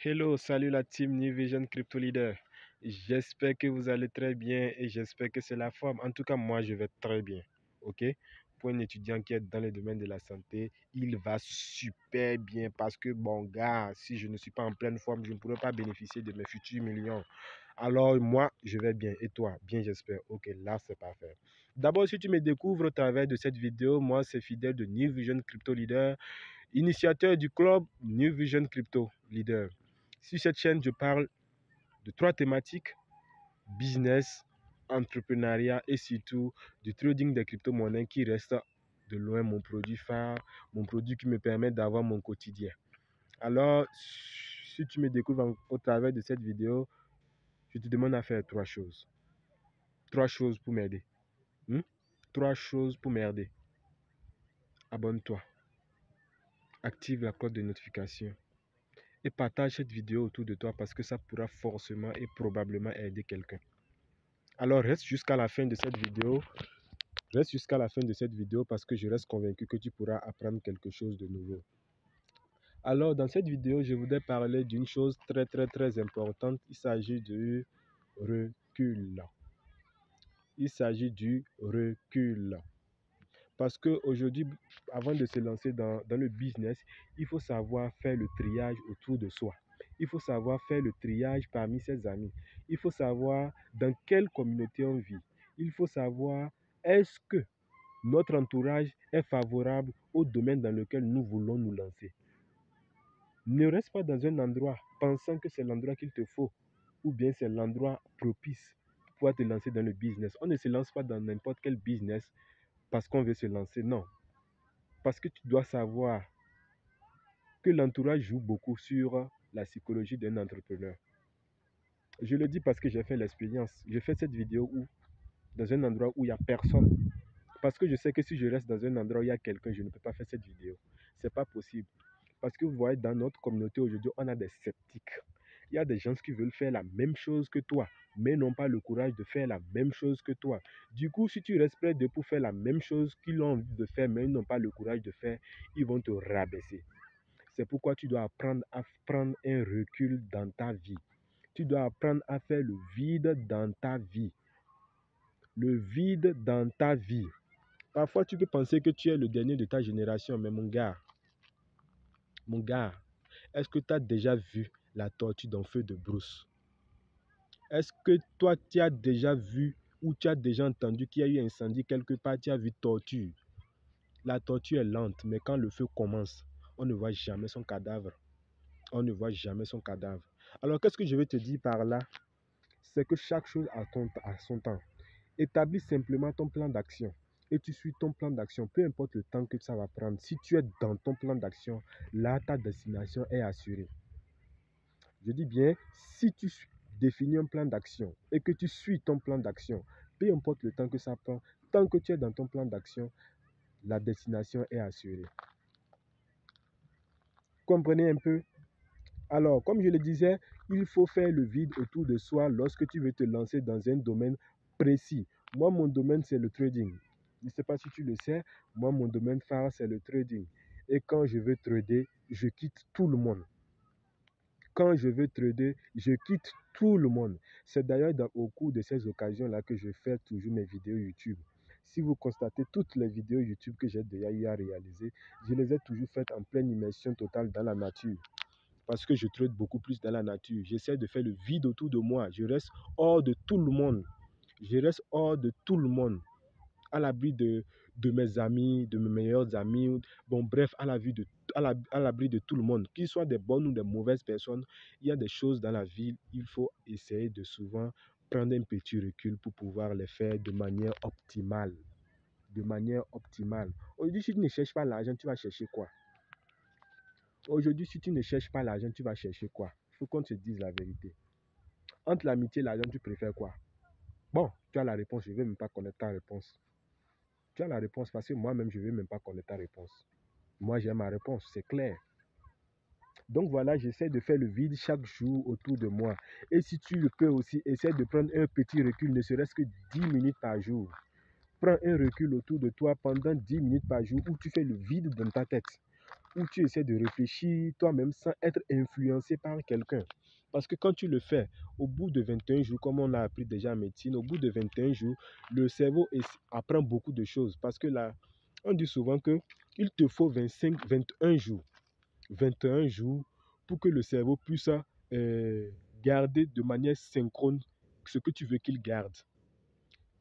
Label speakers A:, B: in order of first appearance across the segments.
A: Hello, salut la team New Vision Crypto Leader. J'espère que vous allez très bien et j'espère que c'est la forme. En tout cas, moi, je vais très bien. OK? Pour un étudiant qui est dans le domaine de la santé, il va super bien parce que, bon, gars, si je ne suis pas en pleine forme, je ne pourrai pas bénéficier de mes futurs millions. Alors, moi, je vais bien. Et toi? Bien, j'espère. OK, là, c'est parfait. D'abord, si tu me découvres au travers de cette vidéo, moi, c'est Fidèle de New Vision Crypto Leader, initiateur du club New Vision Crypto Leader. Sur cette chaîne, je parle de 3 thématiques: business, entrepreneuriat et surtout du trading des crypto-monnaies qui reste de loin mon produit phare, mon produit qui me permet d'avoir mon quotidien. Alors, si tu me découvres au travers de cette vidéo, je te demande à faire 3 choses. 3 choses pour m'aider. 3 choses pour m'aider. Abonne-toi. Active la cloche de notification. Et partage cette vidéo autour de toi parce que ça pourra forcément et probablement aider quelqu'un. Alors reste jusqu'à la fin de cette vidéo. Reste jusqu'à la fin de cette vidéo parce que je reste convaincu que tu pourras apprendre quelque chose de nouveau. Alors dans cette vidéo, je voudrais parler d'une chose très importante. Il s'agit du recul. Il s'agit du recul. Parce qu'aujourd'hui, avant de se lancer dans le business, il faut savoir faire le triage autour de soi. Il faut savoir faire le triage parmi ses amis. Il faut savoir dans quelle communauté on vit. Il faut savoir est-ce que notre entourage est favorable au domaine dans lequel nous voulons nous lancer. Ne reste pas dans un endroit pensant que c'est l'endroit qu'il te faut ou bien c'est l'endroit propice pour pouvoir te lancer dans le business. On ne se lance pas dans n'importe quel business parce qu'on veut se lancer, non. Parce que tu dois savoir que l'entourage joue beaucoup sur la psychologie d'un entrepreneur. Je le dis parce que j'ai fait l'expérience. J'ai fait cette vidéo dans un endroit où il n'y a personne. Parce que je sais que si je reste dans un endroit où il y a quelqu'un, je ne peux pas faire cette vidéo. Ce n'est pas possible. Parce que vous voyez, dans notre communauté aujourd'hui, on a des sceptiques. Il y a des gens qui veulent faire la même chose que toi, mais n'ont pas le courage de faire la même chose que toi. Du coup, si tu restes près d'eux pour faire la même chose qu'ils ont envie de faire, mais ils n'ont pas le courage de faire, ils vont te rabaisser. C'est pourquoi tu dois apprendre à prendre un recul dans ta vie. Tu dois apprendre à faire le vide dans ta vie. Le vide dans ta vie. Parfois, tu peux penser que tu es le dernier de ta génération, mais mon gars, est-ce que tu as déjà vu la tortue dans Feu de brousse? Est-ce que toi, tu as déjà vu ou tu as déjà entendu qu'il y a eu un incendie quelque part, tu as vu tortue? La tortue est lente, mais quand le feu commence, on ne voit jamais son cadavre. On ne voit jamais son cadavre. Alors, qu'est-ce que je veux te dire par là? C'est que chaque chose a son temps. Établis simplement ton plan d'action et tu suis ton plan d'action, peu importe le temps que ça va prendre. Si tu es dans ton plan d'action, là, ta destination est assurée. Je dis bien, si tu définis un plan d'action et que tu suis ton plan d'action, peu importe le temps que ça prend, tant que tu es dans ton plan d'action, la destination est assurée. Comprenez un peu? Alors, comme je le disais, il faut faire le vide autour de soi lorsque tu veux te lancer dans un domaine précis. Moi, mon domaine, c'est le trading. Je ne sais pas si tu le sais, moi, mon domaine phare, c'est le trading. Et quand je veux trader, je quitte tout le monde. Quand je veux trader, je quitte tout le monde. C'est d'ailleurs au cours de ces occasions-là que je fais toujours mes vidéos YouTube. Si vous constatez toutes les vidéos YouTube que j'ai déjà eu à réaliser, je les ai toujours faites en pleine immersion totale dans la nature. Parce que je trade beaucoup plus dans la nature. J'essaie de faire le vide autour de moi. Je reste hors de tout le monde. Je reste hors de tout le monde. À l'abri de mes amis, de mes meilleurs amis. Bon, bref, à l'abri de tout le monde. Qu'ils soient des bonnes ou des mauvaises personnes, il y a des choses dans la vie, il faut essayer de souvent prendre un petit recul pour pouvoir les faire de manière optimale. De manière optimale. Aujourd'hui, si tu ne cherches pas l'argent, tu vas chercher quoi? Aujourd'hui, si tu ne cherches pas l'argent, tu vas chercher quoi? Il faut qu'on te dise la vérité. Entre l'amitié et l'argent, tu préfères quoi? Bon, tu as la réponse, je ne vais même pas connaître ta réponse. Tu as la réponse parce que moi-même, je ne vais même pas connaître ta réponse. Moi, j'ai ma réponse, c'est clair. Donc voilà, j'essaie de faire le vide chaque jour autour de moi. Et si tu le peux aussi, essaie de prendre un petit recul, ne serait-ce que 10 minutes par jour. Prends un recul autour de toi pendant 10 minutes par jour où tu fais le vide dans ta tête. où tu essaies de réfléchir toi-même sans être influencé par quelqu'un. Parce que quand tu le fais, au bout de 21 jours, comme on l'a appris déjà en médecine, au bout de 21 jours, le cerveau apprend beaucoup de choses. Parce que là, on dit souvent que il te faut 21 jours. 21 jours pour que le cerveau puisse garder de manière synchrone ce que tu veux qu'il garde.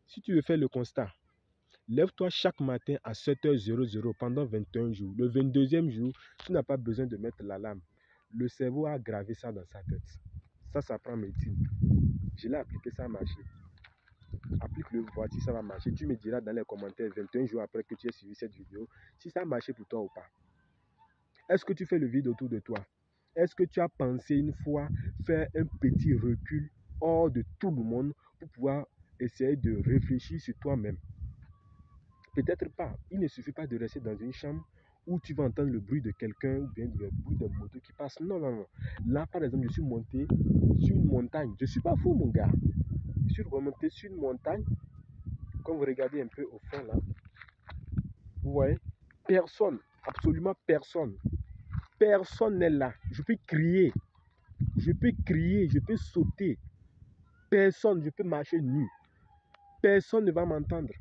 A: Si tu veux faire le constat, lève-toi chaque matin à 7h00 pendant 21 jours. Le 22e jour, tu n'as pas besoin de mettre l'alarme. Le cerveau a gravé ça dans sa tête. Ça prend médecine. Je l'ai appliqué, ça a marché. Applique-le, voir si ça va marcher. Tu me diras dans les commentaires 21 jours après que tu aies suivi cette vidéo si ça a marché pour toi ou pas. Est-ce que tu fais le vide autour de toi? Est-ce que tu as pensé une fois faire un petit recul hors de tout le monde pour pouvoir essayer de réfléchir sur toi-même? Peut-être pas. Il ne suffit pas de rester dans une chambre où tu vas entendre le bruit de quelqu'un ou bien le bruit de moto qui passe. Non, non, non. Là, par exemple, je suis monté sur une montagne. Je ne suis pas fou, mon gars. Je suis remonté sur une montagne. Quand vous regardez un peu au fond, là, vous voyez, personne, absolument personne. Personne n'est là. Je peux crier, je peux sauter. Personne, je peux marcher nu. Personne ne va m'entendre.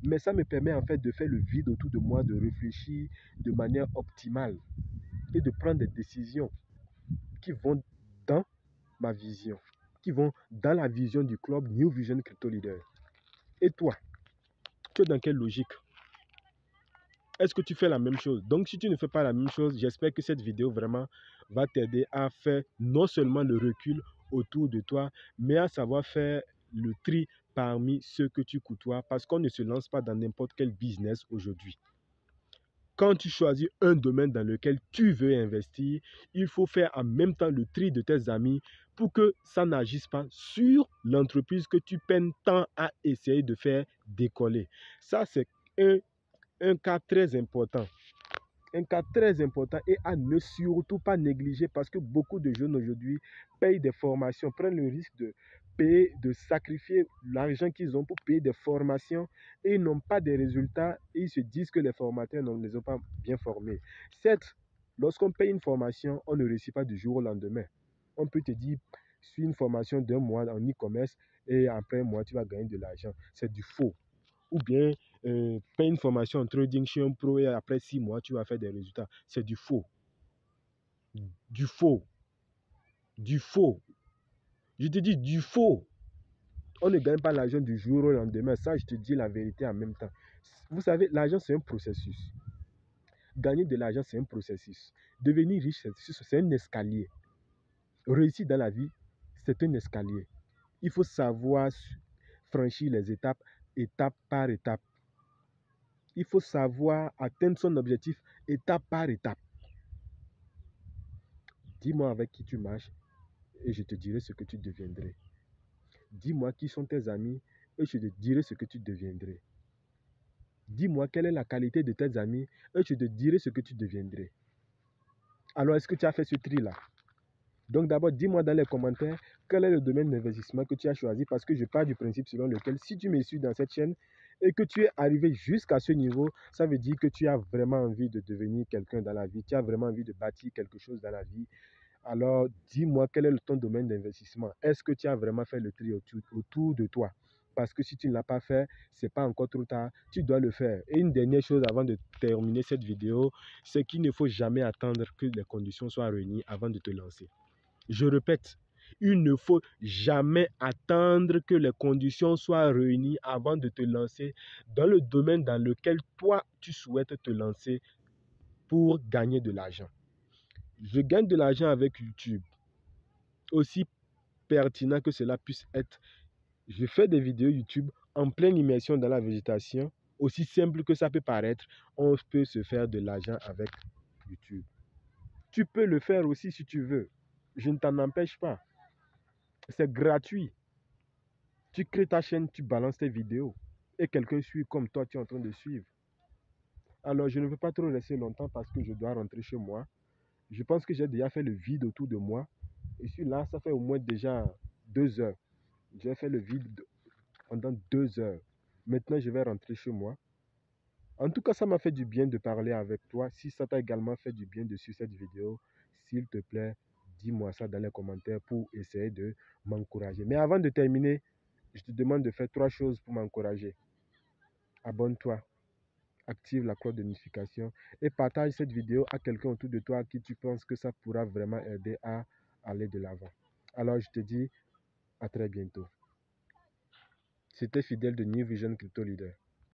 A: Mais ça me permet en fait de faire le vide autour de moi, de réfléchir de manière optimale et de prendre des décisions qui vont dans ma vision, qui vont dans la vision du club New Vision Crypto Leader. Et toi, tu es dans quelle logique? Est-ce que tu fais la même chose? Donc, si tu ne fais pas la même chose, j'espère que cette vidéo vraiment va t'aider à faire non seulement le recul autour de toi, mais à savoir faire le tri parmi ceux que tu côtoies, parce qu'on ne se lance pas dans n'importe quel business aujourd'hui. Quand tu choisis un domaine dans lequel tu veux investir, il faut faire en même temps le tri de tes amis pour que ça n'agisse pas sur l'entreprise que tu peines tant à essayer de faire décoller. Ça, c'est un cas très important. Un cas très important et à ne surtout pas négliger parce que beaucoup de jeunes aujourd'hui payent des formations, prennent le risque de payer, de sacrifier l'argent qu'ils ont pour payer des formations et ils n'ont pas de résultats et ils se disent que les formateurs ne les ont pas bien formés. Certes, lorsqu'on paye une formation, on ne réussit pas du jour au lendemain. On peut te dire, suis une formation d'un mois en e-commerce et après un mois, tu vas gagner de l'argent. C'est du faux. Ou bien, paye une formation en trading chez un pro et après 6 mois, tu vas faire des résultats. C'est du faux. Du faux. Du faux. Je te dis du faux. On ne gagne pas l'argent du jour au lendemain. Ça, je te dis la vérité en même temps. Vous savez, l'argent, c'est un processus. Gagner de l'argent, c'est un processus. Devenir riche, c'est un escalier. Réussir dans la vie, c'est un escalier. Il faut savoir franchir les étapes, étape par étape. Il faut savoir atteindre son objectif étape par étape. Dis-moi avec qui tu marches et je te dirai ce que tu deviendrais. Dis-moi qui sont tes amis et je te dirai ce que tu deviendrais. Dis-moi quelle est la qualité de tes amis et je te dirai ce que tu deviendrais. Alors, est-ce que tu as fait ce tri-là? Donc d'abord, dis-moi dans les commentaires quel est le domaine d'investissement que tu as choisi parce que je pars du principe selon lequel si tu me suis dans cette chaîne et que tu es arrivé jusqu'à ce niveau, ça veut dire que tu as vraiment envie de devenir quelqu'un dans la vie, tu as vraiment envie de bâtir quelque chose dans la vie. Alors, dis-moi quel est ton domaine d'investissement. Est-ce que tu as vraiment fait le tri autour de toi? Parce que si tu ne l'as pas fait, ce n'est pas encore trop tard, tu dois le faire. Et une dernière chose avant de terminer cette vidéo, c'est qu'il ne faut jamais attendre que les conditions soient réunies avant de te lancer. Je répète, il ne faut jamais attendre que les conditions soient réunies avant de te lancer dans le domaine dans lequel toi, tu souhaites te lancer pour gagner de l'argent. Je gagne de l'argent avec YouTube. Aussi pertinent que cela puisse être, je fais des vidéos YouTube en pleine immersion dans la végétation. Aussi simple que ça peut paraître, on peut se faire de l'argent avec YouTube. Tu peux le faire aussi si tu veux. Je ne t'en empêche pas. C'est gratuit. Tu crées ta chaîne, tu balances tes vidéos et quelqu'un suit comme toi, tu es en train de suivre. Alors, je ne veux pas trop rester longtemps parce que je dois rentrer chez moi. Je pense que j'ai déjà fait le vide autour de moi. Et suis là, ça fait au moins déjà 2 heures. J'ai fait le vide pendant 2 heures. Maintenant, je vais rentrer chez moi. En tout cas, ça m'a fait du bien de parler avec toi. Si ça t'a également fait du bien de suivre cette vidéo, s'il te plaît, dis-moi ça dans les commentaires pour essayer de m'encourager. Mais avant de terminer, je te demande de faire 3 choses pour m'encourager. Abonne-toi, active la cloche de notification et partage cette vidéo à quelqu'un autour de toi à qui tu penses que ça pourra vraiment aider à aller de l'avant. Alors, je te dis à très bientôt. C'était Fidèle de New Vision Crypto Leader.